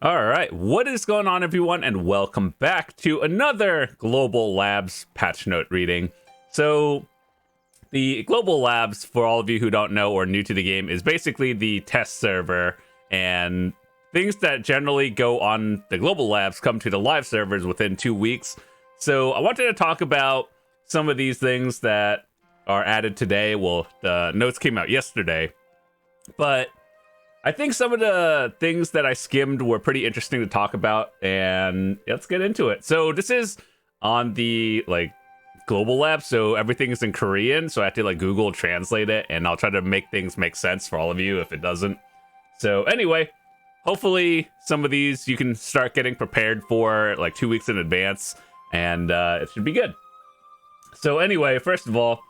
All right, what is going on, everyone, and welcome back to another Global Labs patch note reading. So, the Global Labs, for all of you who don't know or new to the game, is basically the test server, and things that generally go on the Global Labs come to the live servers within 2 weeks. So, I wanted to talk about some of these things that are added today. Well, the notes came out yesterday, but I think some of the things that I skimmed were pretty interesting to talk about, and let's get into it. So this is on the global lab, so everything is in Korean, so I have to Google translate it, and I'll try to make things make sense for all of you if it doesn't. So anyway, hopefully some of these you can start getting prepared for 2 weeks in advance, and it should be good. So anyway, first of all,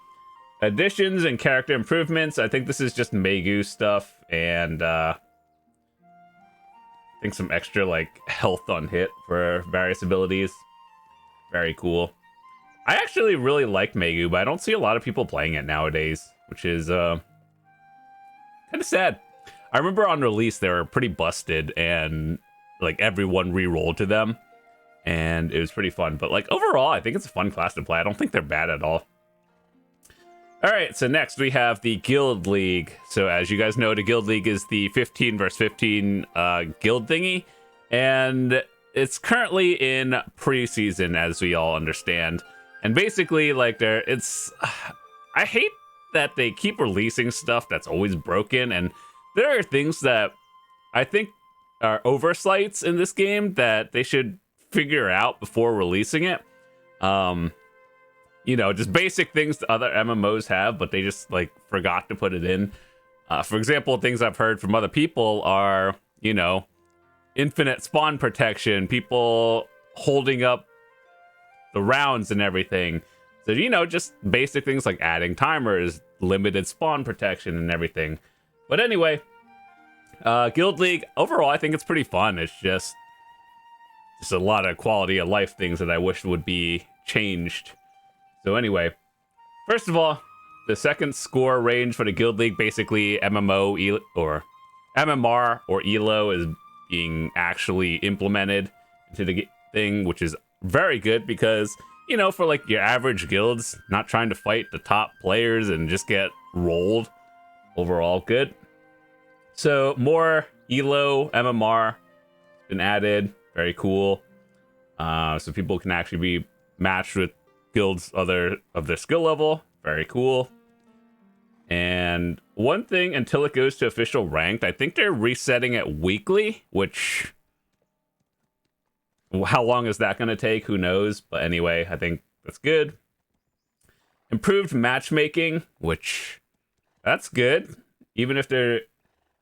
additions and character improvements. I think this is just Megu stuff, and I think some extra health on hit for various abilities. Very cool. I actually really like Megu, but I don't see a lot of people playing it nowadays, which is kind of sad. I remember on release they were pretty busted, and everyone re-rolled to them, and it was pretty fun. But overall, I think it's a fun class to play. I don't think they're bad at all. All right, so next we have the Guild League. So as you guys know, the Guild League is the 15 versus 15 guild thingy, and it's currently in preseason, as we all understand. And basically, I hate that they keep releasing stuff that's always broken, and there are things that I think are oversights in this game that they should figure out before releasing it. Just basic things that other MMOs have, but they just forgot to put it in. For example, things I've heard from other people are, infinite spawn protection, people holding up the rounds and everything. So, just basic things like adding timers, limited spawn protection and everything. But anyway, Guild League, overall, I think it's pretty fun. It's just a lot of quality of life things that I wish would be changed. So anyway, first of all, the second score range for the Guild League, basically MMR or ELO, is being actually implemented into the thing, which is very good because, for your average guilds, not trying to fight the top players and just get rolled, overall good. So more ELO, MMR been added, very cool. So people can actually be matched with guilds of their skill level. Very cool. And one thing, until it goes to official ranked, I think they're resetting it weekly, which how long is that going to take? Who knows? But anyway, I think that's good. Improved matchmaking, which that's good. Even if there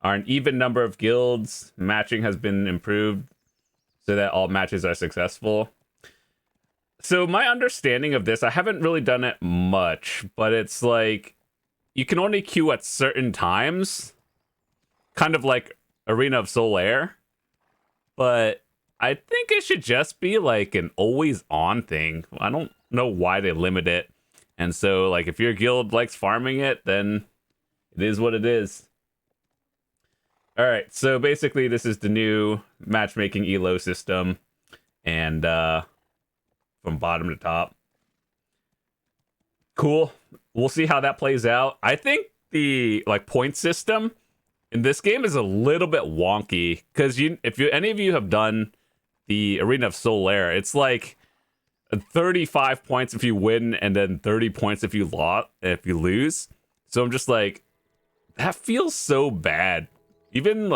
are an even number of guilds, matching has been improved so that all matches are successful. So my understanding of this, I haven't really done it much, but it's you can only queue at certain times, kind of like Arena of Solaire, but I think it should just be an always on thing. I don't know why they limit it. And so if your guild likes farming it, then it is what it is. All right, so basically this is the new matchmaking ELO system, and from bottom to top. Cool. We'll see how that plays out. I think the point system in this game is a little bit wonky because if any of you have done the Arena of Solaire, it's 35 points if you win and then 30 points if you lose. So I'm just that feels so bad. Even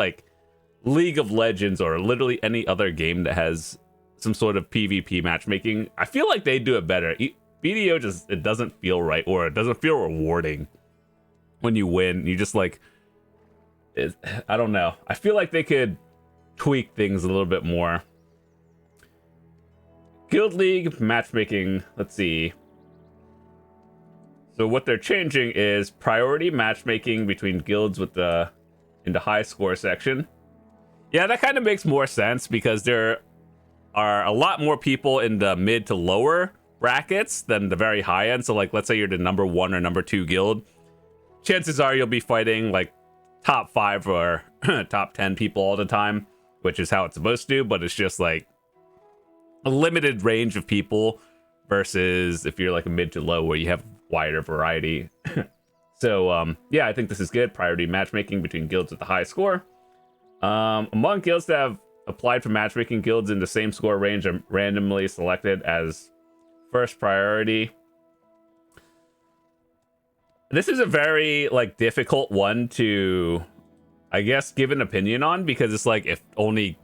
League of Legends or literally any other game that has some sort of PvP matchmaking, I feel like they do it better. BDO it doesn't feel right, or it doesn't feel rewarding when you win. You just I don't know. I feel like they could tweak things a little bit more. Guild League matchmaking, let's see. So what they're changing is priority matchmaking between guilds in the high score section. Yeah, that kind of makes more sense because there are a lot more people in the mid to lower brackets than the very high end. So let's say you're the number 1 or number 2 guild, chances are you'll be fighting top 5 or top 10 people all the time, which is how it's supposed to, but it's just like a limited range of people versus if you're like a mid to low where you have wider variety. So yeah, I think this is good. Priority matchmaking between guilds with the high score. Among guilds that have applied for matchmaking, guilds in the same score range are randomly selected as first priority. This is a very like difficult one to, I guess, give an opinion on, because it's like if only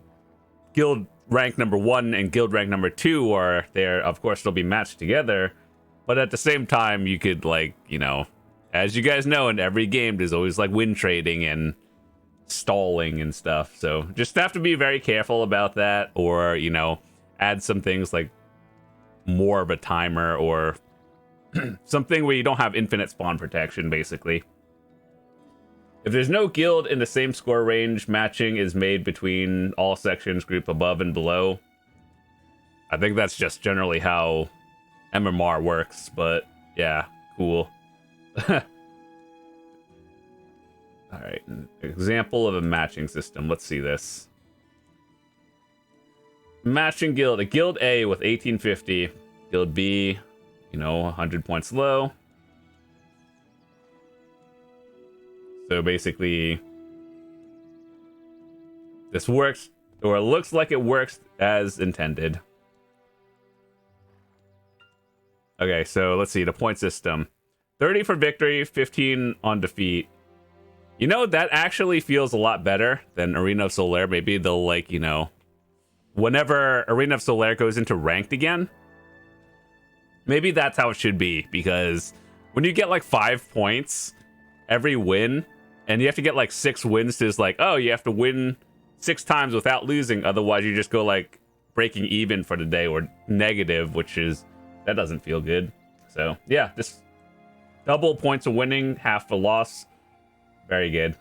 guild rank number 1 and guild rank number 2 are there, of course they'll be matched together. But at the same time, you could, like, you know, as you guys know, in every game there's always like win trading and stalling and stuff. So just have to be very careful about that, or, you know, add some things like more of a timer or something where you don't have infinite spawn protection, basically. If there's no guild in the same score range, matching is made between all sections grouped above and below. I think that's just generally how MMR works, but yeah, cool. Alright, an example of a matching system. Let's see this. Matching guild. A guild A with 1850. Guild B, you know, 100 points low. So basically, this works, or it looks like it works as intended. Okay, so let's see the point system. 30 for victory, 15 on defeat. You know, that actually feels a lot better than Arena of Solaire. Maybe they'll, like, you know, whenever Arena of Solaire goes into ranked again, maybe that's how it should be, because when you get like 5 points every win, and you have to get like 6 wins to, like, oh, you have to win 6 times without losing, otherwise you just go like breaking even for the day or negative, which is, that doesn't feel good. So yeah, just double points of winning, half a loss. Very good.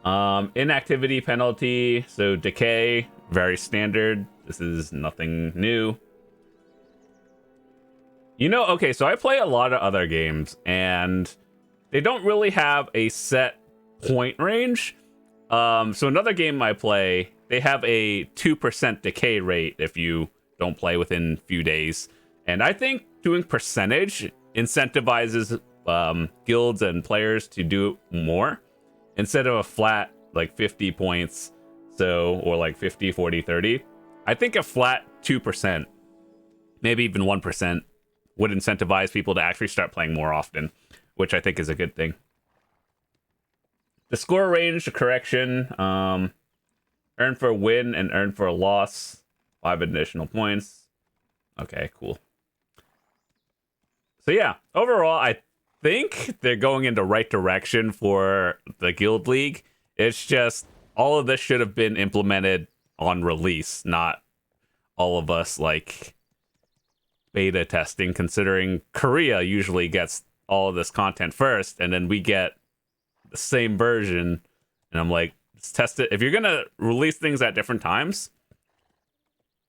Inactivity penalty, so decay, very standard. This is nothing new. You know, okay, so I play a lot of other games, and they don't really have a set point range. So another game I play, they have a 2% decay rate if you don't play within a few days. And I think doing percentage incentivizes guilds and players to do more instead of a flat like 50 points, so, or like 50, 40, 30. I think a flat 2%, maybe even 1%, would incentivize people to actually start playing more often, which I think is a good thing. The score range, the correction, earn for a win and earn for a loss, 5 additional points. Okay, cool. So yeah, overall, I think they're going in the right direction for the Guild League. It's just, all of this should have been implemented on release, not all of us like beta testing, considering Korea usually gets all of this content first, and then we get the same version, and I'm like, let's test it. If you're gonna release things at different times,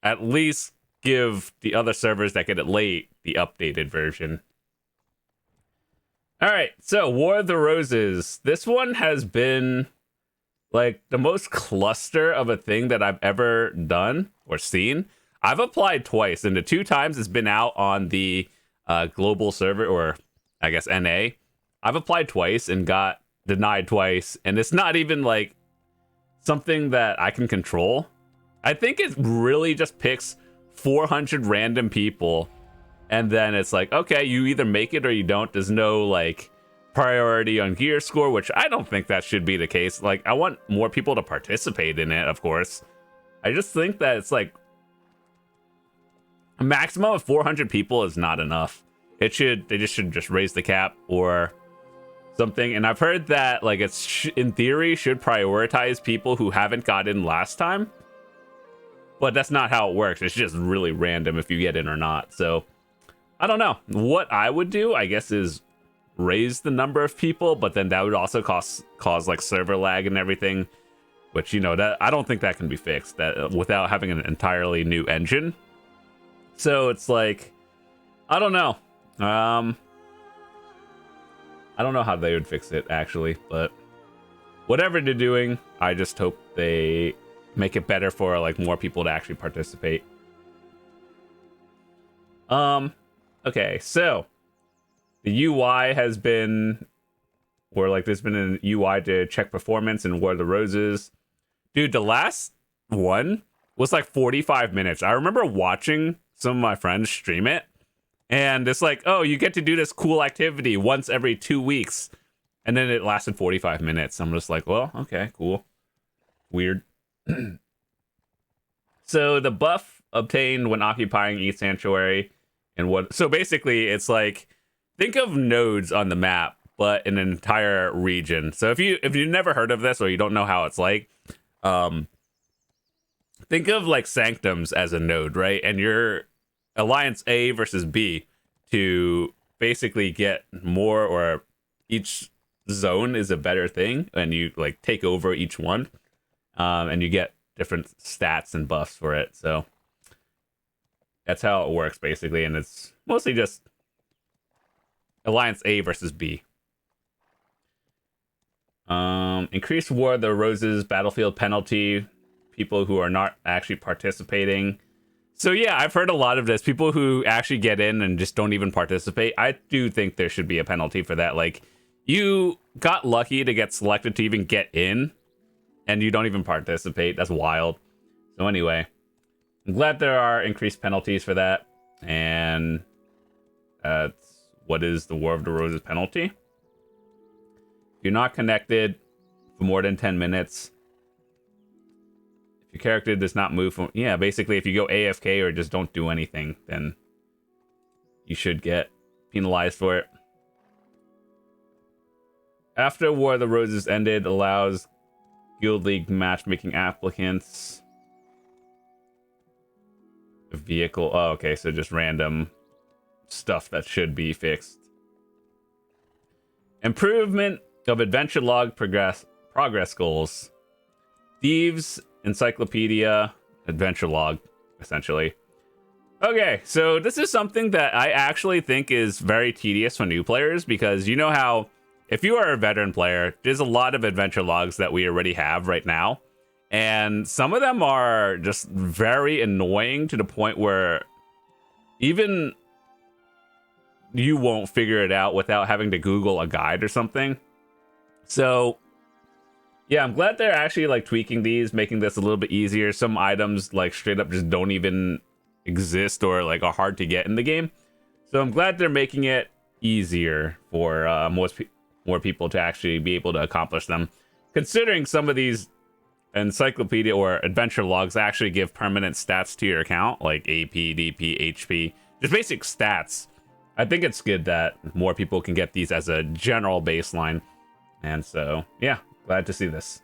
at least give the other servers that get it late the updated version. All right, so War of the Roses. This one has been like the most cluster of a thing that I've ever done or seen. I've applied twice, and the 2 times it's been out on the global server, or I guess NA. I've applied twice and got denied twice, and it's not even like something that I can control. I think it really just picks 400 random people, and then it's like, okay, you either make it or you don't. There's no like priority on gear score, which I don't think that should be the case. Like, I want more people to participate in it, of course. I just think that it's like a maximum of 400 people is not enough. They should just raise the cap or something. And I've heard that like it's in theory should prioritize people who haven't got in last time, but that's not how it works. It's just really random if you get in or not. So I don't know. What I would do, I guess, is raise the number of people, but then that would also cause like server lag and everything, which, you know, that I don't think that can be fixed that without having an entirely new engine. So it's like, I don't know. I don't know how they would fix it actually, but whatever they're doing, I just hope they make it better for like more people to actually participate. Okay, so the UI has been, or like there's been an UI to check performance in War of the Roses. Dude, the last one was like 45 minutes. I remember watching some of my friends stream it, and it's like, oh, you get to do this cool activity once every 2 weeks. And then it lasted 45 minutes. I'm just like, well, okay, cool. Weird. So the buff obtained when occupying each sanctuary and what, so basically it's like, think of nodes on the map, but in an entire region. So if you've never heard of this or you don't know how it's like, think of like sanctums as a node, right? And you're Alliance A versus B to basically get more, or each zone is a better thing, and you like take over each one, and you get different stats and buffs for it. So that's how it works basically, and it's mostly just Alliance A versus B. Increased War of the Roses battlefield penalty, people who are not actually participating. So yeah, I've heard a lot of this. People who actually get in and just don't even participate. I do think there should be a penalty for that. Like, you got lucky to get selected to even get in, and you don't even participate. That's wild. So anyway, I'm glad there are increased penalties for that. And that's what is the War of the Roses penalty. If you're not connected for more than 10 minutes, if your character does not move from, yeah, basically if you go AFK or just don't do anything, then you should get penalized for it. After War of the Roses ended, allows Guild League matchmaking applicants a vehicle. Oh, okay, so just random stuff that should be fixed. Improvement of adventure log progress goals. Thieves Encyclopedia adventure log, essentially. Okay, so this is something that I actually think is very tedious for new players, because you know how if you are a veteran player, there's a lot of adventure logs that we already have right now. And some of them are just very annoying to the point where even you won't figure it out without having to Google a guide or something. So yeah, I'm glad they're actually like tweaking these, making this a little bit easier. Some items like straight up just don't even exist or like are hard to get in the game. So I'm glad they're making it easier for more people to actually be able to accomplish them, considering some of these encyclopedia or adventure logs actually give permanent stats to your account, like AP, DP, HP, just basic stats. I think it's good that more people can get these as a general baseline. And so, yeah, glad to see this.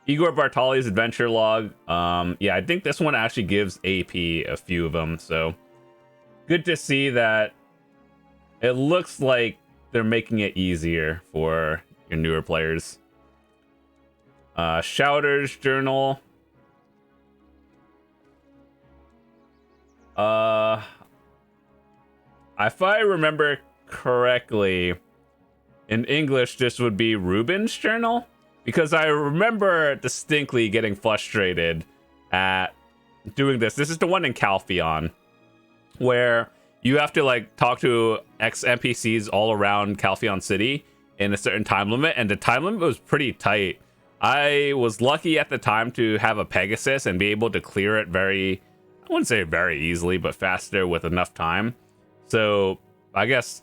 Igor Bartali's adventure log. Yeah, I think this one actually gives AP a few of them. So good to see that it looks like they're making it easier for your newer players. Shouter's journal. If I remember correctly, in English, this would be Ruben's journal, because I remember distinctly getting frustrated at doing this. This is the one in Calpheon, where you have to like talk to NPCs all around Calpheon City in a certain time limit, and the time limit was pretty tight. I was lucky at the time to have a Pegasus and be able to clear it very, I wouldn't say very easily, but faster with enough time. So I guess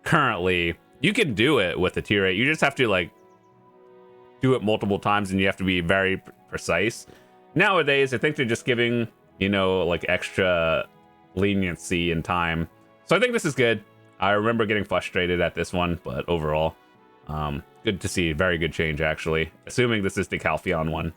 currently you can do it with the tier 8. You just have to like do it multiple times, and you have to be very precise. Nowadays, I think they're just giving, you know, like extra leniency in time. So I think this is good. I remember getting frustrated at this one, but overall, good to see. Very good change, actually. Assuming this is the Calpheon one.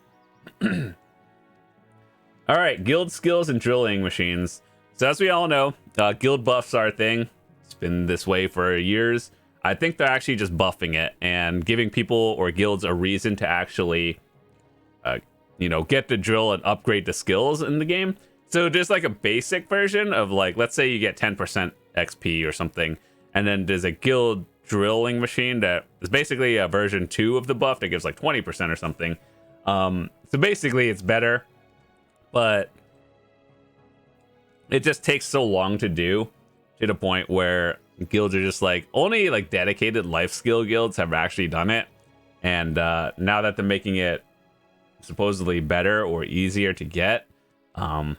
All right, guild skills and drilling machines. So as we all know, guild buffs are a thing. It's been this way for years. I think they're actually just buffing it and giving people or guilds a reason to actually, you know, get the drill and upgrade the skills in the game. So there's like a basic version of like, let's say you get 10% XP or something, and then there's a guild drilling machine that is basically a version 2 of the buff that gives like 20% or something. So basically it's better, but it just takes so long to do, to the point where guilds are just like, only like dedicated life skill guilds have actually done it. And now that they're making it supposedly better or easier to get, glad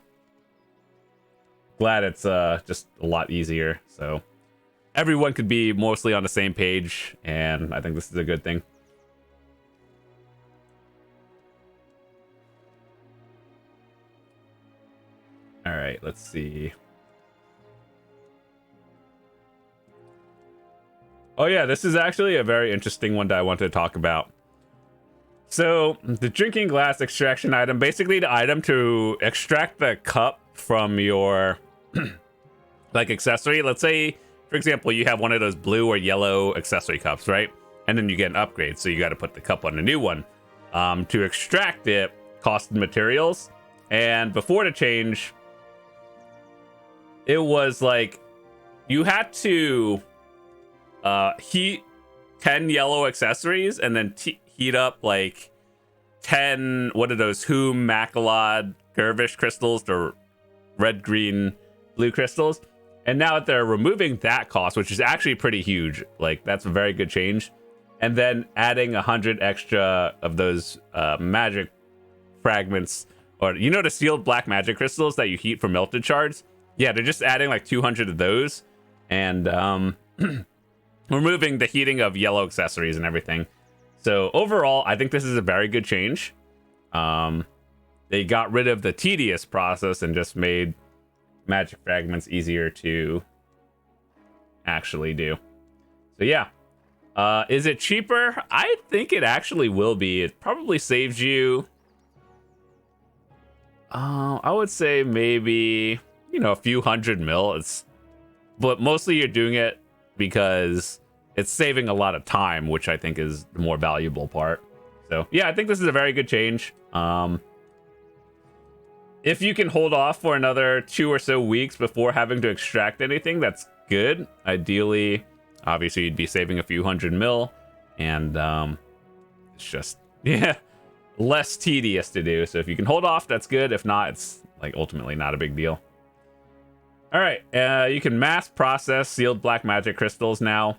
it's just a lot easier, so everyone could be mostly on the same page, and I think this is a good thing. All right, let's see. Oh yeah, this is actually a very interesting one that I wanted to talk about. So the drinking glass extraction item, basically the item to extract the cup from your like accessory. Let's say, for example, you have one of those blue or yellow accessory cups, right? And then you get an upgrade, so you got to put the cup on a new one. To extract it costed materials, and before the change, it was like you had to heat 10 yellow accessories and then heat up like 10, what are those, Hume, Macalod, Gervish crystals, the red, green, blue crystals. And now that they're removing that cost, which is actually pretty huge, like that's a very good change, and then adding 100 extra of those magic fragments, or you know the sealed black magic crystals that you heat for melted shards? Yeah, they're just adding like 200 of those, and removing the heating of yellow accessories and everything. So overall, I think this is a very good change. They got rid of the tedious process and just made magic fragments easier to actually do. So yeah. Is it cheaper? I think it actually will be. It probably saves you, I would say maybe, you know, a few hundred mil. But mostly you're doing it because it's saving a lot of time, which I think is the more valuable part. So yeah, I think this is a very good change. If you can hold off for another 2 or so weeks before having to extract anything, that's good. Ideally, obviously, you'd be saving a few hundred mil, and it's just, yeah, less tedious to do. So if you can hold off, that's good. If not, it's like ultimately not a big deal. All right, you can mass process sealed black magic crystals now.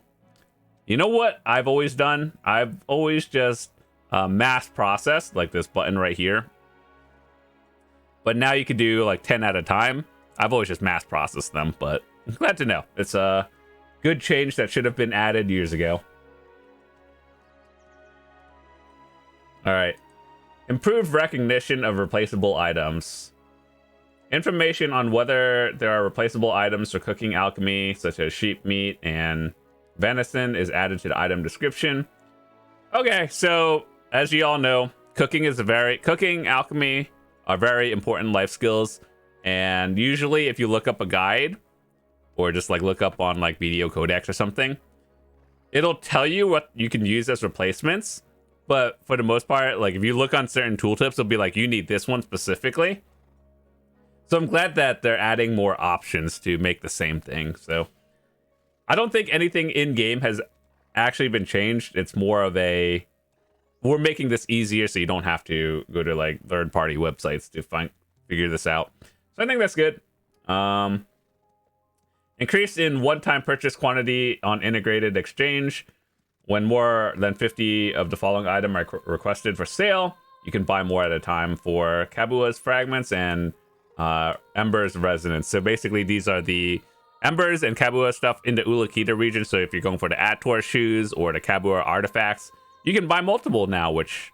You know what I've always done? I've always just mass processed, like this button right here. But now you can do like 10 at a time. I've always just mass processed them, but I'm glad to know. It's a good change that should have been added years ago. All right. Improved recognition of replaceable items. Information on whether there are replaceable items for cooking alchemy, such as sheep meat and venison, is added to the item description. Okay, so as you all know, cooking alchemy are very important life skills, and usually if you look up a guide or just like look up on like Video Codex or something, it'll tell you what you can use as replacements. But for the most part, like if you look on certain tooltips, it'll be like, you need this one specifically. So I'm glad that they're adding more options to make the same thing. So I don't think anything in game has actually been changed. It's more of a, we're making this easier so you don't have to go to like third-party websites to figure this out. So I think that's good. Increase in one-time purchase quantity on integrated exchange. When more than 50 of the following item are requested for sale, you can buy more at a time for Kabua's fragments and Ember's resonance. So basically these are the Embers and Kabua stuff in the Ulakita region. So if you're going for the Ator shoes or the Kabua artifacts, you can buy multiple now, which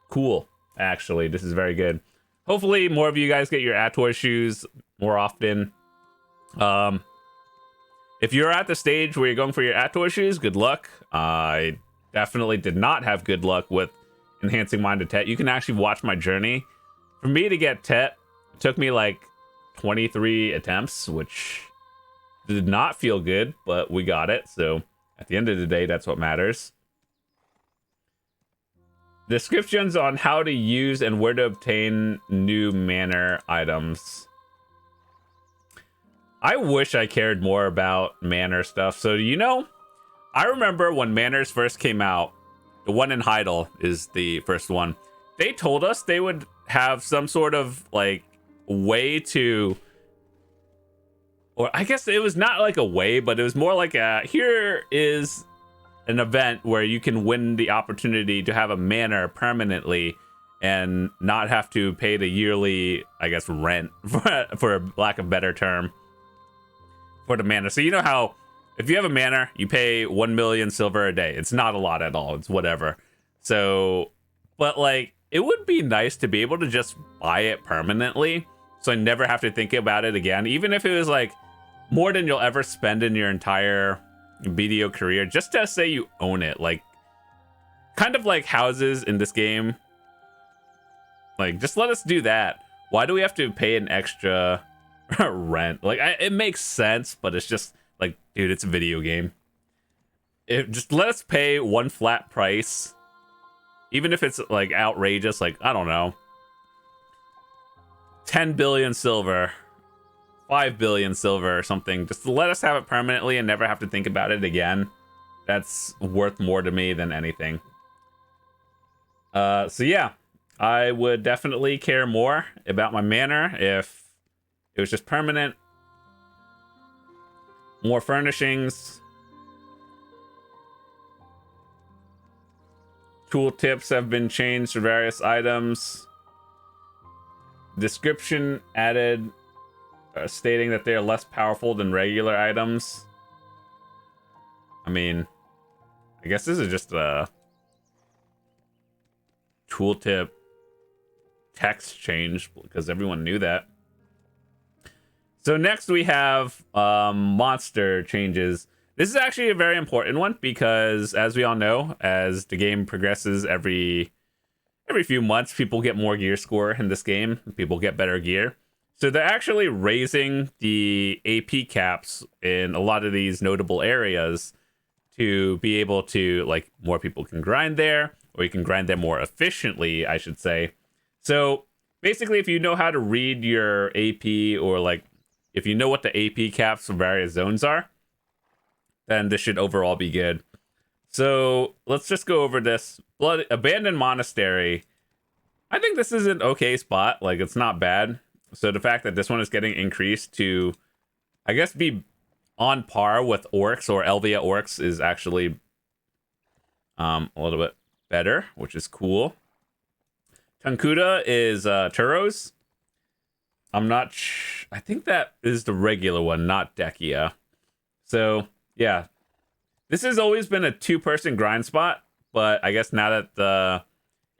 cool. Actually, this is very good. Hopefully more of you guys get your Ator shoes more often. If you're at the stage where you're going for your Ator shoes, good luck. I definitely did not have good luck with enhancing mine to Tet. You can actually watch my journey. For me to get Tet, it took me like 23 attempts, which did not feel good, but we got it. So at the end of the day, that's what matters. Descriptions on how to use and where to obtain new Manor items. I wish I cared more about Manor stuff. So, you know, I remember when Manors first came out, the one in Heidel is the first one. They told us they would have some sort of like way to, or I guess it was not like a way, but it was more like here is an event where you can win the opportunity to have a manor permanently and not have to pay the yearly, I guess, rent for lack of a better term for the manor. So you know how if you have a manor, you pay 1 million silver a day. It's not a lot at all. It's whatever. So, but like, it would be nice to be able to just buy it permanently, so I never have to think about it again. Even if it was like more than you'll ever spend in your entire video career, just to say you own it. Like, kind of like houses in this game. Like, just let us do that. Why do we have to pay an extra rent? Like, it makes sense, but it's just like, dude, it's a video game. Just let us pay one flat price, even if it's like outrageous. Like, I don't know, 10 billion silver, 5 billion silver or something. Just let us have it permanently and never have to think about it again. That's worth more to me than anything. So yeah, I would definitely care more about my manor if it was just permanent. More furnishings. Tooltips have been changed for various items. Description added, stating that they are less powerful than regular items. I mean, I guess this is just a tooltip text change because everyone knew that. So next we have monster changes. This is actually a very important one because, as we all know, as the game progresses every few months, people get more gear score in this game. People get better gear. So they're actually raising the AP caps in a lot of these notable areas to be able to, like, more people can grind there, or you can grind them more efficiently, I should say. So basically, if you know how to read your AP, or like if you know what the AP caps for various zones are, then this should overall be good. So let's just go over this. Abandoned Monastery. I think this is an okay spot. Like, it's not bad. So the fact that this one is getting increased to, I guess, be on par with Orcs or Elvia Orcs is actually a little bit better, which is cool. Tankuda is Turos. I'm not I think that is the regular one, not Dekia. So yeah, this has always been a 2-person grind spot, but I guess now that the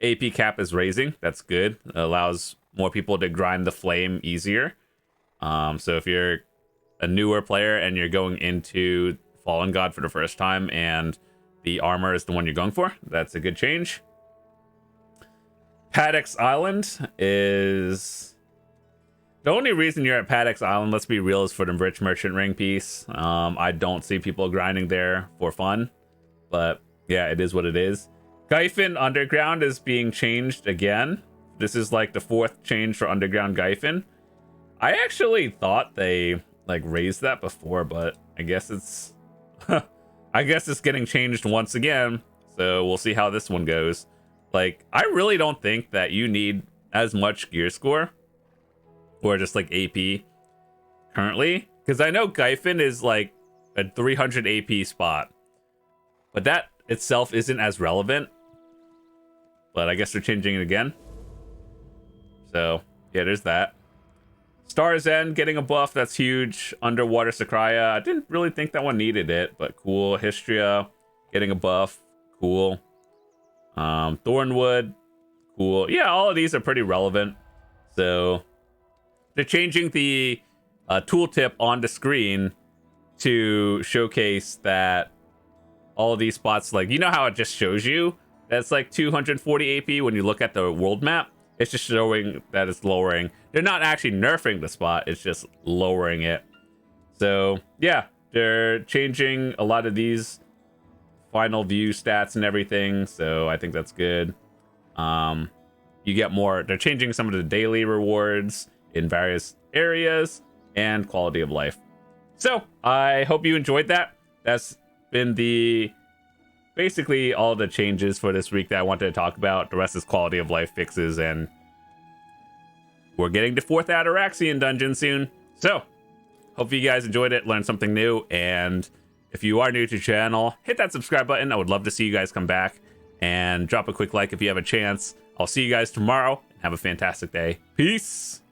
AP cap is raising, that's good. It allows more people to grind the flame easier. So if you're a newer player and you're going into Fallen God for the first time and the armor is the one you're going for, that's a good change. Paddocks Island is... The only reason you're at Paddocks Island, let's be real, is for the rich merchant ring piece. I don't see people grinding there for fun, but yeah, it is what it is. Gyfin Underground is being changed again. This is like the 4th change for Underground Gyfin. I actually thought they like raised that before, but I guess it's I guess it's getting changed once again. So we'll see how this one goes. Like, I really don't think that you need as much gear score or just like AP currently, because I know Gyfin is like a 300 AP spot, but that itself isn't as relevant. But I guess they're changing it again. So yeah, there's that. Star's End getting a buff, that's huge. Underwater Sakraya, I didn't really think that one needed it, but cool. Histria getting a buff, cool. Thornwood, cool. Yeah, all of these are pretty relevant. So they're changing the tooltip on the screen to showcase that all of these spots, like, you know how it just shows you that's like 240 AP when you look at the world map? It's just showing that it's lowering. They're not actually nerfing the spot, it's just lowering it. So yeah, they're changing a lot of these final view stats and everything, so I think that's good. You get more, they're changing some of the daily rewards in various areas and quality of life. So I hope you enjoyed that. That's been basically all the changes for this week that I wanted to talk about. The rest is quality of life fixes, and we're getting to 4th Ataraxian dungeon soon. So, hope you guys enjoyed it, learned something new, and if you are new to the channel, hit that subscribe button. I would love to see you guys come back, and drop a quick like if you have a chance. I'll see you guys tomorrow. Have a fantastic day. Peace!